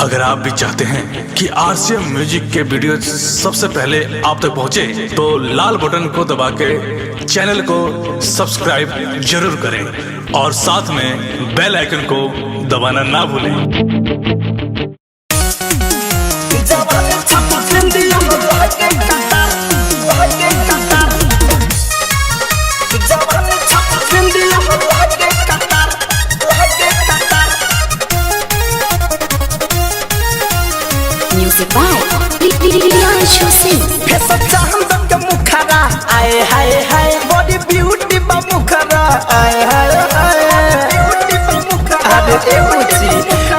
अगर आप भी चाहते हैं कि आरसीएम म्यूजिक के वीडियो सबसे पहले आप तक पहुंचे, तो लाल बटन को दबा के चैनल को सब्सक्राइब जरूर करें और साथ में बेल आइकन को दबाना ना भूलें। Music by Lilian Chosin. Pesa चाहम दम के मुखरा आए हाय हाय बॉडी ब्यूटी बा मुखरा आए हाय हाय ब्यूटी बा मुखरा अरे ए बुची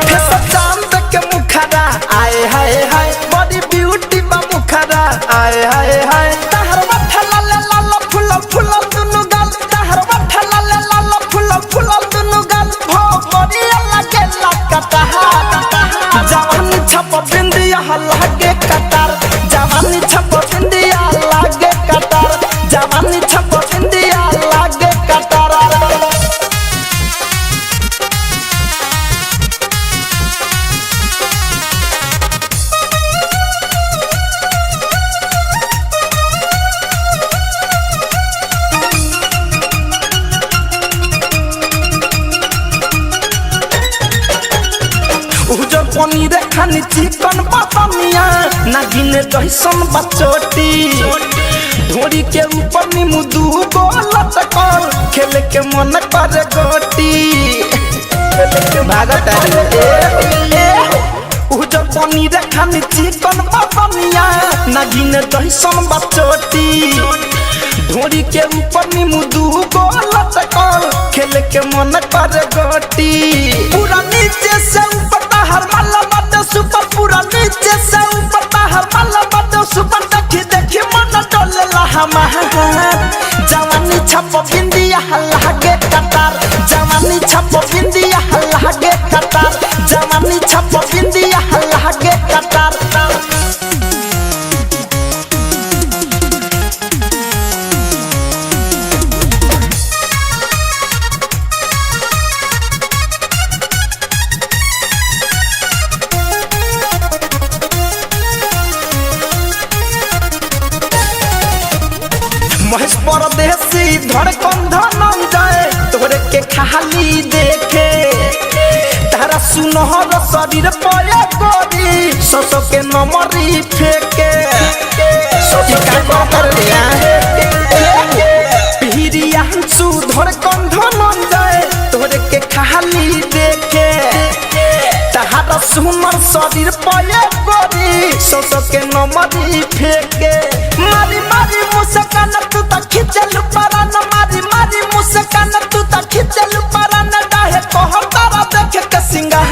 pesa चाहम दम के मुखरा आए हाय हाय बॉडी ब्यूटी बा मुखरा आए हाय हाय तहर मथा लाल लाल फूल फूल दुनु गाल तहर मथा लाल लाल फूल फूल दुनु गाल भोरी लगे लकता जवानी छप बिंदिया लागे कतार जवानी छप बिंदिया लागे कतार जवानी छप बिंदिया लागे कतार उजर पनीर खानी चिकन पतनिया नागिने जैसन बचोटी ढोरी के ऊपर नीमू दू गो लटकल खेले के मन करे गोटी भागत उजर पनीर खानी चिकन पतनिया नागिने जैसन बचोटी ढोरी के ऊपर नीमू दू गो लटकल खेले के मन करे गोटी पूरा नीचे से ऊपर हर माला बात सुपर पूरा नीचे से ऊपर हर माला बात सुपर देखी देखी मन डोले लहमा जवानी छप बिंदिया लागे कतार जवानी छप बिंदिया लागे कतार जवानी छप बिंदिया लागे कतार महेश परदेसी धड़कन धनंजय तोरे के खाली देखे तारा सुनहर शरीर पया गोरी ससो के नमरी फेंके सोची का कर दिया पिहिरिया सु धड़कन धनंजय तोरे के खाली देखे तारा सुनहर शरीर पया गोरी ससो के नमरी फेंके मारी मारी मुस्कान तू तक खिचल परान मारी मारी मुस्कान तू तक खिचल परान डाहे कहर तारा देख के सिंगार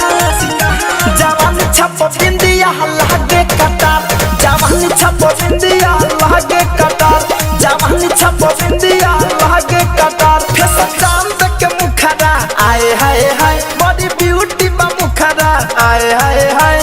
जवानी छप बिंदिया लागे कतार जवानी छप बिंदिया लागे कतार जवानी छप बिंदिया लागे कतार फेस चांद के मुखरा आए हाय हाय बॉडी ब्यूटी बा मुखरा आए हाय हाय